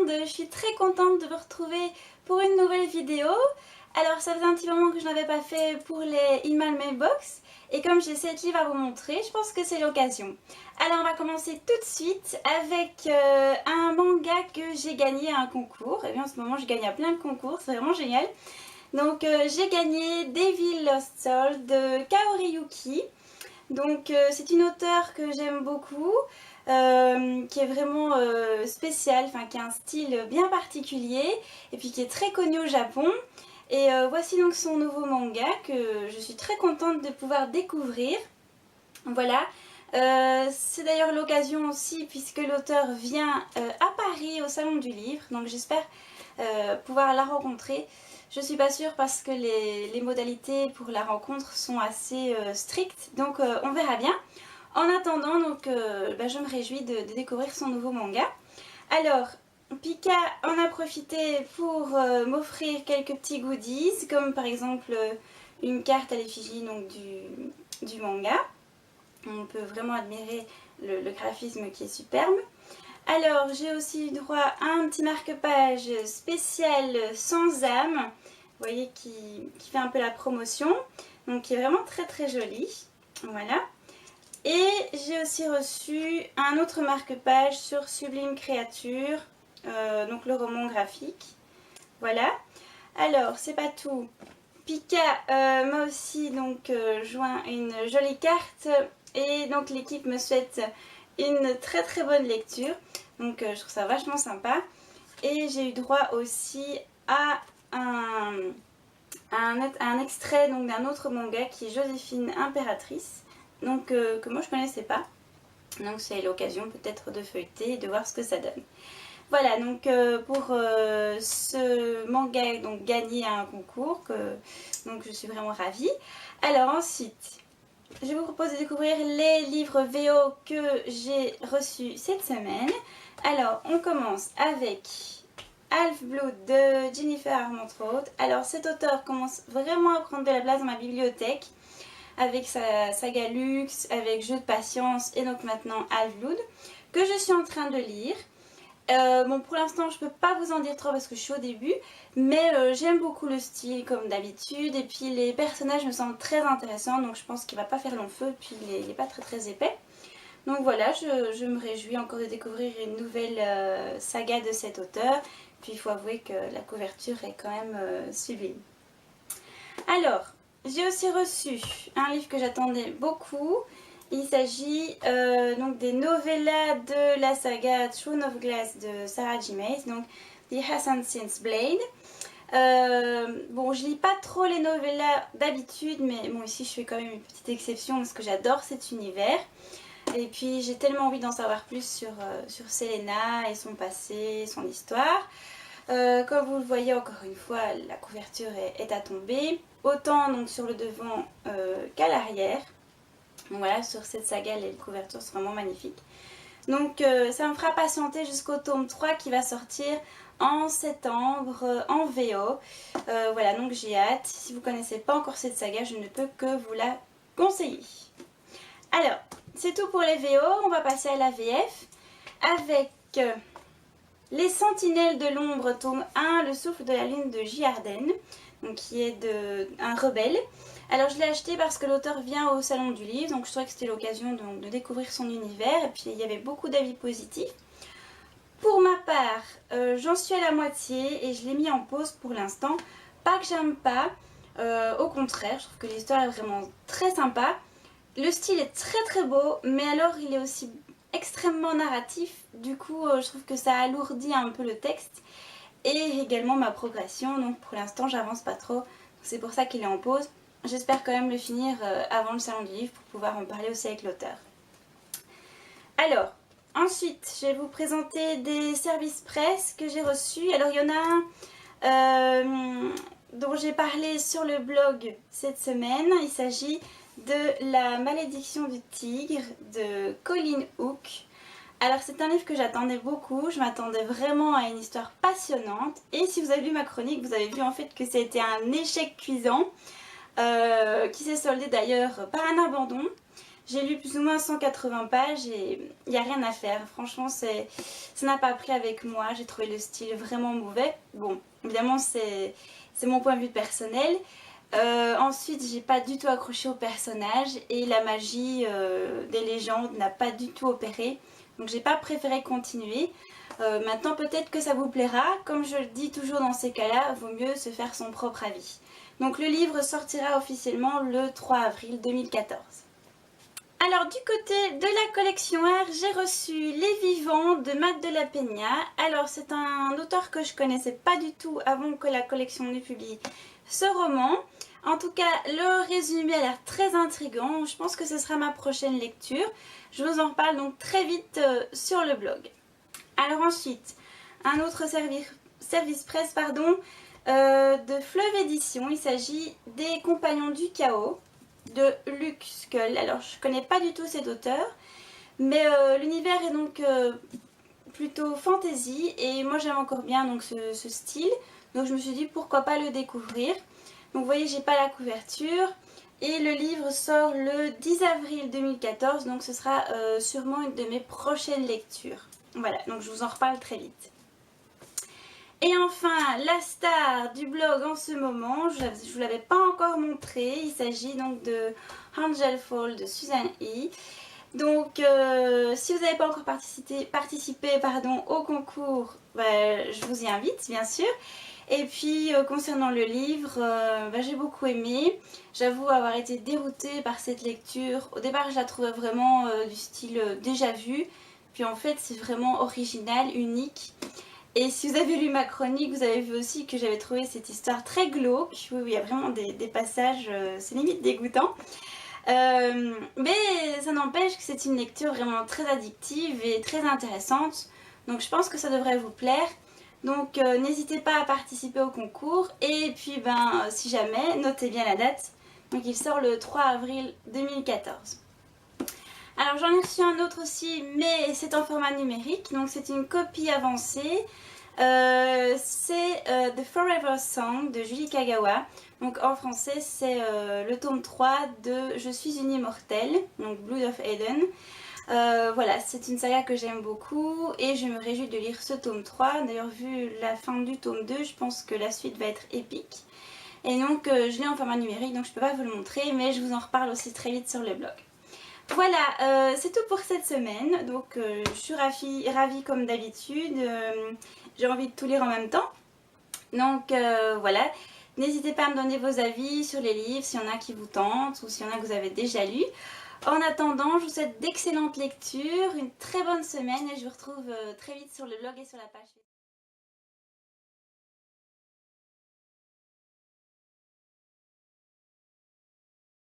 monde, je suis très contente de vous retrouver pour une nouvelle vidéo. Alors ça faisait un petit moment que je n'avais pas fait pour les Email Mailbox et comme j'ai 7 livres à vous montrer, je pense que c'est l'occasion. Alors on va commencer tout de suite avec un manga que j'ai gagné à un concours. Et bien en ce moment je gagne à plein de concours, c'est vraiment génial. Donc j'ai gagné Devil Lost Soul de Kaori Yuki. Donc c'est une auteure que j'aime beaucoup, qui est vraiment spéciale, enfin qui a un style bien particulier et puis qui est très connue au Japon. Et voici donc son nouveau manga que je suis très contente de pouvoir découvrir. Voilà, c'est d'ailleurs l'occasion aussi puisque l'auteur vient à Paris au Salon du Livre, donc j'espère pouvoir la rencontrer. Je suis pas sûre parce que les modalités pour la rencontre sont assez strictes, donc on verra bien. En attendant, donc, je me réjouis de découvrir son nouveau manga. Alors, Pika en a profité pour m'offrir quelques petits goodies, comme par exemple une carte à l'effigie du manga. On peut vraiment admirer le graphisme qui est superbe. Alors, j'ai aussi eu droit à un petit marque-page spécial sans âme, vous voyez, qui fait un peu la promotion, donc qui est vraiment très très joli. Voilà. Et j'ai aussi reçu un autre marque-page sur Sublime Créature, donc le roman graphique. Voilà. Alors, c'est pas tout. Pika m'a aussi donc joint une jolie carte et donc l'équipe me souhaite une très très bonne lecture. Donc je trouve ça vachement sympa. Et j'ai eu droit aussi à un extrait d'un autre manga qui est Joséphine Impératrice. Donc que moi je connaissais pas. Donc c'est l'occasion peut-être de feuilleter et de voir ce que ça donne. Voilà, donc pour ce manga donc gagné à un concours, donc je suis vraiment ravie. Alors ensuite, je vous propose de découvrir les livres VO que j'ai reçus cette semaine. Alors on commence avec Half Blood de Jennifer Armentrout. Alors cet auteur commence vraiment à prendre de la place dans ma bibliothèque avec sa saga Luxe, avec Jeu de patience et donc maintenant Half Blood que je suis en train de lire. Bon, pour l'instant je peux pas vous en dire trop parce que je suis au début, mais j'aime beaucoup le style comme d'habitude et puis les personnages me semblent très intéressants, donc je pense qu'il va pas faire long feu et puis il est pas très très épais. Donc voilà, je me réjouis encore de découvrir une nouvelle saga de cet auteur, puis il faut avouer que la couverture est quand même sublime. Alors, j'ai aussi reçu un livre que j'attendais beaucoup. Il s'agit donc des novellas de la saga Throne of Glass de Sarah J. Maas, donc The Assassin's Blade. Bon, je lis pas trop les novellas d'habitude, mais bon, ici je fais quand même une petite exception parce que j'adore cet univers. Et puis j'ai tellement envie d'en savoir plus sur Selena et son passé, son histoire. Comme vous le voyez encore une fois, la couverture est à tomber, autant donc sur le devant qu'à l'arrière. Donc voilà, sur cette saga, les couvertures sont vraiment magnifiques. Donc ça me fera patienter jusqu'au tome 3 qui va sortir en septembre en VO. Voilà, donc j'ai hâte. Si vous ne connaissez pas encore cette saga, je ne peux que vous la conseiller. Alors, c'est tout pour les VO. On va passer à la VF avec Les Sentinelles de l'Ombre, tome 1, Le Souffle de la Lune de J. Arden, donc qui est un rebelle. Alors je l'ai acheté parce que l'auteur vient au Salon du Livre, donc je trouvais que c'était l'occasion de découvrir son univers, et puis il y avait beaucoup d'avis positifs. Pour ma part, j'en suis à la moitié et je l'ai mis en pause pour l'instant. Pas que j'aime pas, au contraire, je trouve que l'histoire est vraiment très sympa. Le style est très très beau, mais alors il est aussi extrêmement narratif, du coup je trouve que ça alourdit un peu le texte et également ma progression, donc pour l'instant j'avance pas trop, c'est pour ça qu'il est en pause. J'espère quand même le finir avant le Salon du Livre pour pouvoir en parler aussi avec l'auteur. Alors, ensuite, je vais vous présenter des services presse que j'ai reçus. Alors, il y en a un dont j'ai parlé sur le blog cette semaine. Il s'agit de La Malédiction du Tigre de Colleen Hooke. Alors, c'est un livre que j'attendais beaucoup. Je m'attendais vraiment à une histoire passionnante. Et si vous avez lu ma chronique, vous avez vu en fait que c'était un échec cuisant. Qui s'est soldé d'ailleurs par un abandon. J'ai lu plus ou moins 180 pages et il n'y a rien à faire. Franchement, ça n'a pas pris avec moi. J'ai trouvé le style vraiment mauvais. Bon, évidemment, c'est mon point de vue personnel. Ensuite, j'ai pas du tout accroché au personnage et la magie des légendes n'a pas du tout opéré. Donc j'ai pas préféré continuer. Maintenant peut-être que ça vous plaira. Comme je le dis toujours dans ces cas-là, vaut mieux se faire son propre avis. Donc le livre sortira officiellement le 3 avril 2014. Alors du côté de la collection R, j'ai reçu Les Vivants de Matt de la Peña. Alors c'est un auteur que je connaissais pas du tout avant que la collection ne publie ce roman. En tout cas, le résumé a l'air très intriguant. Je pense que ce sera ma prochaine lecture. Je vous en reparle donc très vite sur le blog. Alors ensuite, un autre service presse de Fleuve Édition. Il s'agit des Compagnons du Chaos de Luke Scull. Alors je connais pas du tout cet auteur, mais l'univers est donc plutôt fantasy et moi j'aime encore bien donc ce style. Donc je me suis dit pourquoi pas le découvrir. Donc vous voyez, j'ai pas la couverture et le livre sort le 10 avril 2014, donc ce sera sûrement une de mes prochaines lectures. Voilà, donc je vous en reparle très vite. Et enfin, la star du blog en ce moment, je ne vous l'avais pas encore montré, il s'agit donc de Angel Fall de Susan E. Donc si vous n'avez pas encore participé au concours, je vous y invite bien sûr. Et puis concernant le livre, j'ai beaucoup aimé. J'avoue avoir été déroutée par cette lecture. Au départ je la trouvais vraiment du style déjà vu. Puis en fait c'est vraiment original, unique. Et si vous avez lu ma chronique, vous avez vu aussi que j'avais trouvé cette histoire très glauque. Oui, il y a vraiment des passages, c'est limite dégoûtant. Mais ça n'empêche que c'est une lecture vraiment très addictive et très intéressante. Donc je pense que ça devrait vous plaire. Donc n'hésitez pas à participer au concours. Et puis si jamais, notez bien la date. Donc il sort le 3 avril 2014. Alors j'en ai reçu un autre aussi, mais c'est en format numérique. Donc c'est une copie avancée. C'est The Forever Song de Julie Kagawa. Donc en français c'est le tome 3 de Je suis une immortelle, donc Blood of Eden. Voilà, c'est une saga que j'aime beaucoup et je me réjouis de lire ce tome 3. D'ailleurs vu la fin du tome 2, je pense que la suite va être épique. Et donc je l'ai en format numérique, donc je ne peux pas vous le montrer, mais je vous en reparle aussi très vite sur le blog. Voilà, c'est tout pour cette semaine. Donc je suis ravie comme d'habitude. J'ai envie de tout lire en même temps. Donc voilà, n'hésitez pas à me donner vos avis sur les livres, s'il y en a qui vous tentent ou s'il y en a que vous avez déjà lus. En attendant, je vous souhaite d'excellentes lectures, une très bonne semaine et je vous retrouve très vite sur le blog et sur la page.